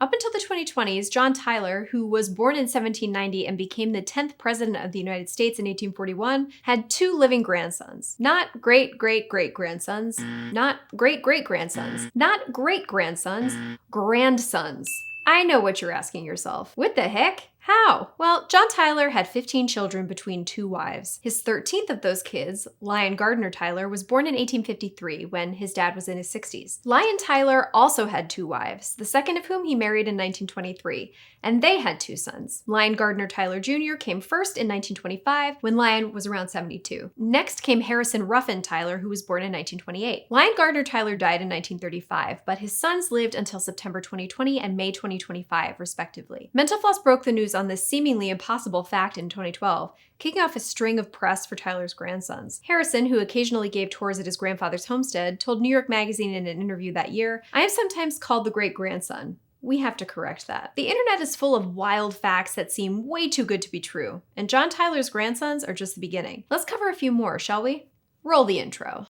Up until the 2020s, John Tyler, who was born in 1790 and became the 10th president of the United States in 1841, had 2 living grandsons. Not great-great-great-grandsons, not great-great-grandsons, not great-grandsons, grandsons. I know what you're asking yourself. What the heck? How? Well, John Tyler had 15 children between 2 wives. His 13th of those kids, Lyon Gardner Tyler, was born in 1853 when his dad was in his 60s. Lyon Tyler also had 2 wives, the second of whom he married in 1923, and they had 2 sons. Lyon Gardner Tyler Jr. came first in 1925 when Lyon was around 72. Next came Harrison Ruffin Tyler, who was born in 1928. Lyon Gardner Tyler died in 1935, but his sons lived until September 2020 and May 2025, respectively. Mental Floss broke the news on this seemingly impossible fact in 2012, kicking off a string of press for Tyler's grandsons. Harrison, who occasionally gave tours at his grandfather's homestead, told New York Magazine in an interview that year, "I am sometimes called the great-grandson. We have to correct that." The internet is full of wild facts that seem way too good to be true, and John Tyler's grandsons are just the beginning. Let's cover a few more, shall we? Roll the intro.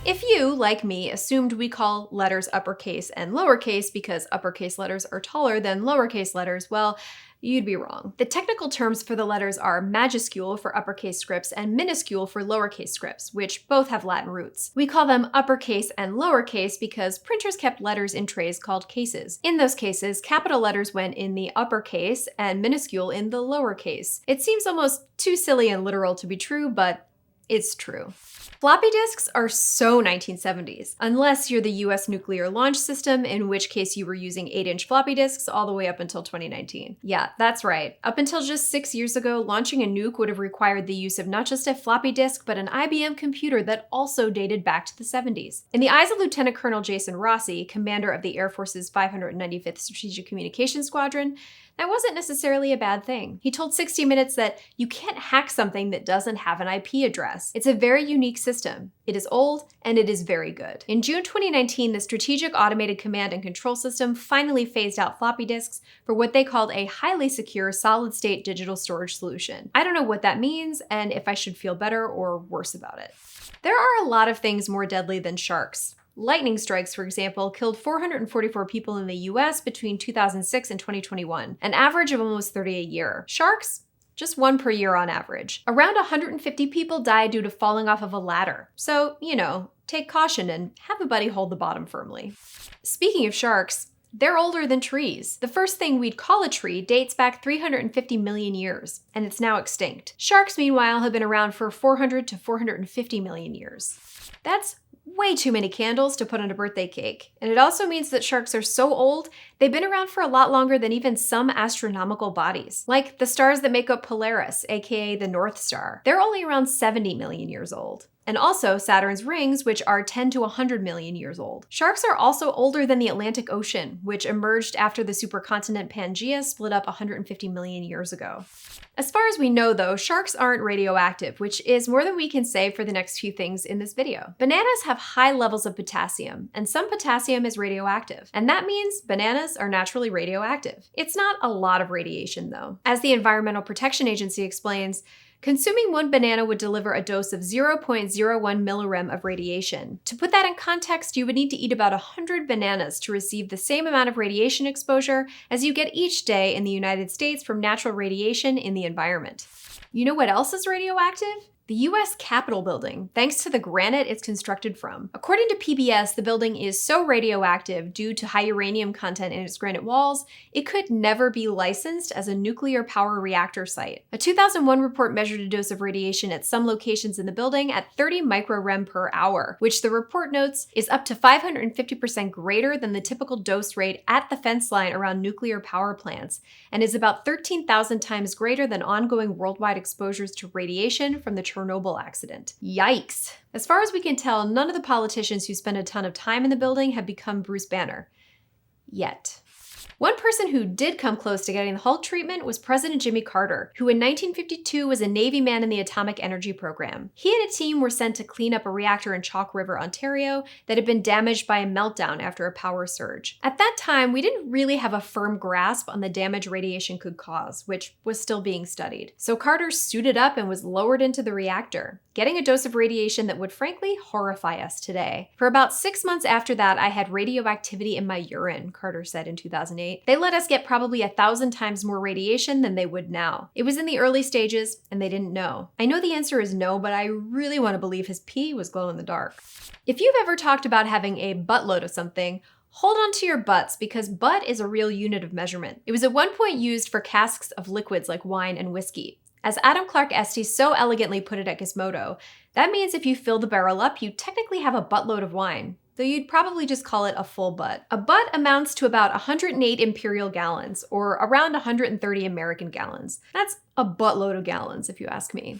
If you, like me, assumed we call letters uppercase and lowercase because uppercase letters are taller than lowercase letters, well, you'd be wrong. The technical terms for the letters are majuscule for uppercase scripts and minuscule for lowercase scripts, which both have Latin roots. We call them uppercase and lowercase because printers kept letters in trays called cases. In those cases, capital letters went in the uppercase and minuscule in the lowercase. It seems almost too silly and literal to be true, but it's true. Floppy disks are so 1970s, unless you're the US nuclear launch system, in which case you were using 8-inch floppy disks all the way up until 2019. Yeah, that's right. Up until just 6 years ago, launching a nuke would have required the use of not just a floppy disk, but an IBM computer that also dated back to the 70s. In the eyes of Lieutenant Colonel Jason Rossi, commander of the Air Force's 595th Strategic Communications Squadron, that wasn't necessarily a bad thing. He told 60 Minutes that you can't hack something that doesn't have an IP address. It's a very unique system. It is old, and it is very good. In June 2019, the Strategic Automated Command and Control System finally phased out floppy disks for what they called a highly secure solid-state digital storage solution. I don't know what that means, and if I should feel better or worse about it. There are a lot of things more deadly than sharks. Lightning strikes, for example, killed 444 people in the US between 2006 and 2021, an average of almost 30 a year. Sharks? Just 1 per year on average. Around 150 people died due to falling off of a ladder. So, take caution and have a buddy hold the bottom firmly. Speaking of sharks, they're older than trees. The first thing we'd call a tree dates back 350 million years, and it's now extinct. Sharks, meanwhile, have been around for 400 to 450 million years. That's way too many candles to put on a birthday cake. And it also means that sharks are so old, they've been around for a lot longer than even some astronomical bodies. Like the stars that make up Polaris, aka the North Star. They're only around 70 million years old. And also Saturn's rings, which are 10 to 100 million years old. Sharks are also older than the Atlantic Ocean, which emerged after the supercontinent Pangaea split up 150 million years ago. As far as we know though, sharks aren't radioactive, which is more than we can say for the next few things in this video. Bananas have high levels of potassium, and some potassium is radioactive. And that means bananas are naturally radioactive. It's not a lot of radiation though. As the Environmental Protection Agency explains, consuming 1 banana would deliver a dose of 0.01 millirem of radiation. To put that in context, you would need to eat about 100 bananas to receive the same amount of radiation exposure as you get each day in the United States from natural radiation in the environment. You know what else is radioactive? The US Capitol building, thanks to the granite it's constructed from. According to PBS, the building is so radioactive due to high uranium content in its granite walls, it could never be licensed as a nuclear power reactor site. A 2001 report measured a dose of radiation at some locations in the building at 30 microrem per hour, which the report notes is up to 550% greater than the typical dose rate at the fence line around nuclear power plants, and is about 13,000 times greater than ongoing worldwide exposures to radiation from the Chernobyl accident. Yikes. As far as we can tell, none of the politicians who spend a ton of time in the building have become Bruce Banner. Yet. One person who did come close to getting the Hulk treatment was President Jimmy Carter, who in 1952 was a Navy man in the atomic energy program. He and a team were sent to clean up a reactor in Chalk River, Ontario that had been damaged by a meltdown after a power surge. At that time, we didn't really have a firm grasp on the damage radiation could cause, which was still being studied. So Carter suited up and was lowered into the reactor, getting a dose of radiation that would frankly horrify us today. For about 6 months after that, I had radioactivity in my urine, Carter said in 2008. They let us get probably 1,000 times more radiation than they would now. It was in the early stages, and they didn't know. I know the answer is no, but I really want to believe his pee was glow in the dark. If you've ever talked about having a buttload of something, hold on to your butts, because butt is a real unit of measurement. It was at one point used for casks of liquids like wine and whiskey. As Adam Clark Estes so elegantly put it at Gizmodo, that means if you fill the barrel up, you technically have a buttload of wine, though you'd probably just call it a full butt. A butt amounts to about 108 imperial gallons, or around 130 American gallons. That's a buttload of gallons, if you ask me.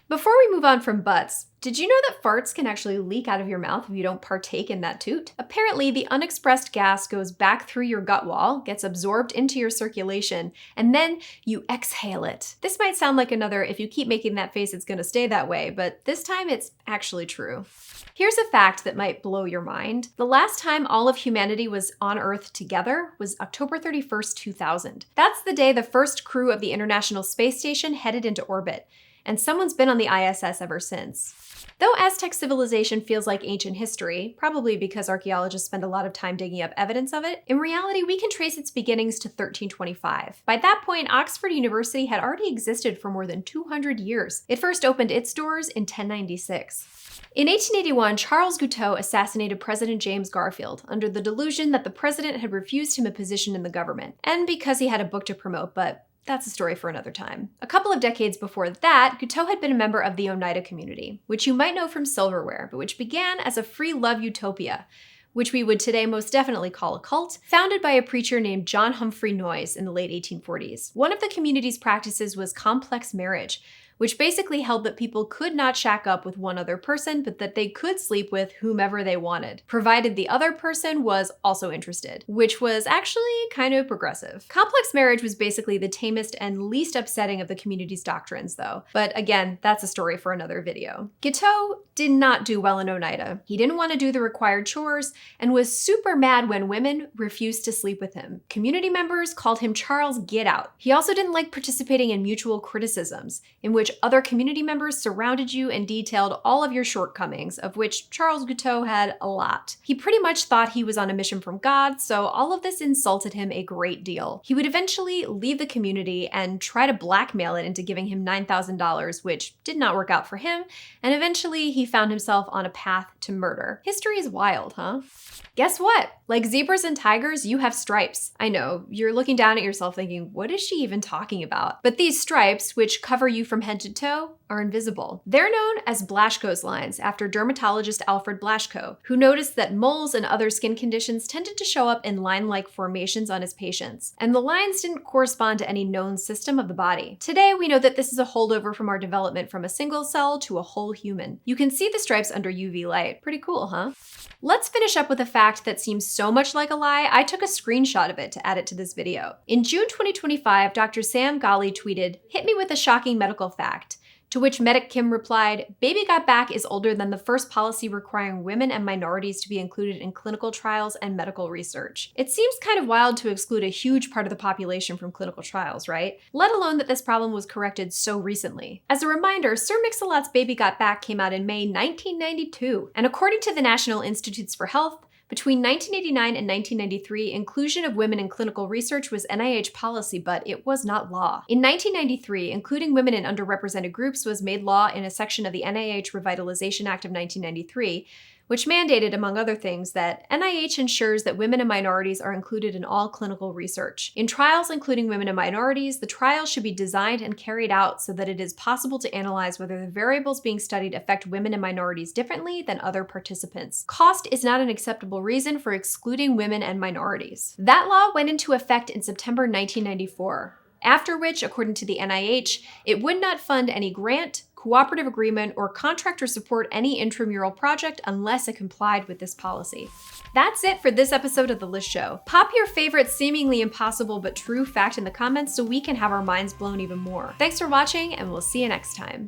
Before we move on from butts, did you know that farts can actually leak out of your mouth if you don't partake in that toot? Apparently, the unexpressed gas goes back through your gut wall, gets absorbed into your circulation, and then you exhale it. This might sound like another if you keep making that face, it's gonna stay that way, but this time it's actually true. Here's a fact that might blow your mind. The last time all of humanity was on Earth together was October 31st, 2000. That's the day the first crew of the International Space Station headed into orbit, and someone's been on the ISS ever since. Though Aztec civilization feels like ancient history, probably because archaeologists spend a lot of time digging up evidence of it, in reality we can trace its beginnings to 1325. By that point, Oxford University had already existed for more than 200 years. It first opened its doors in 1096. In 1881, Charles Guiteau assassinated President James Garfield under the delusion that the president had refused him a position in the government, and because he had a book to promote, but that's a story for another time. A couple of decades before that, Guiteau had been a member of the Oneida community, which you might know from silverware, but which began as a free love utopia, which we would today most definitely call a cult, founded by a preacher named John Humphrey Noyes in the late 1840s. One of the community's practices was complex marriage, which basically held that people could not shack up with one other person, but that they could sleep with whomever they wanted, provided the other person was also interested, which was actually kind of progressive. Complex marriage was basically the tamest and least upsetting of the community's doctrines, though. But again, that's a story for another video. Guiteau did not do well in Oneida. He didn't want to do the required chores and was super mad when women refused to sleep with him. Community members called him Charles Get Out. He also didn't like participating in mutual criticisms, in which other community members surrounded you and detailed all of your shortcomings, of which Charles Guiteau had a lot. He pretty much thought he was on a mission from God, so all of this insulted him a great deal. He would eventually leave the community and try to blackmail it into giving him $9,000, which did not work out for him, and eventually he found himself on a path to murder. History is wild, huh? Guess what? Like zebras and tigers, you have stripes. I know, you're looking down at yourself thinking, what is she even talking about? But these stripes, which cover you from head to toe, are invisible. They're known as Blaschko's lines, after dermatologist Alfred Blaschko, who noticed that moles and other skin conditions tended to show up in line-like formations on his patients, and the lines didn't correspond to any known system of the body. Today, we know that this is a holdover from our development from a single cell to a whole human. You can see the stripes under UV light. Pretty cool, huh? Let's finish up with a fact that seems so much like a lie, I took a screenshot of it to add it to this video. In June 2025, Dr. Sam Ghali tweeted, "Hit me with a shocking medical fact." To which Medic Kim replied, "Baby Got Back is older than the first policy requiring women and minorities to be included in clinical trials and medical research." It seems kind of wild to exclude a huge part of the population from clinical trials, right? Let alone that this problem was corrected so recently. As a reminder, Sir Mix-a-Lot's Baby Got Back came out in May 1992, and according to the National Institutes for Health, between 1989 and 1993, inclusion of women in clinical research was NIH policy, but it was not law. In 1993, including women in underrepresented groups was made law in a section of the NIH Revitalization Act of 1993, which mandated, among other things, that NIH ensures that women and minorities are included in all clinical research. In trials including women and minorities, the trial should be designed and carried out so that it is possible to analyze whether the variables being studied affect women and minorities differently than other participants. Cost is not an acceptable reason for excluding women and minorities. That law went into effect in September 1994. After which, according to the NIH, it would not fund any grant, cooperative agreement, or contract or support any intramural project unless it complied with this policy. That's it for this episode of The List Show. Pop your favorite seemingly impossible but true fact in the comments so we can have our minds blown even more. Thanks for watching, and we'll see you next time.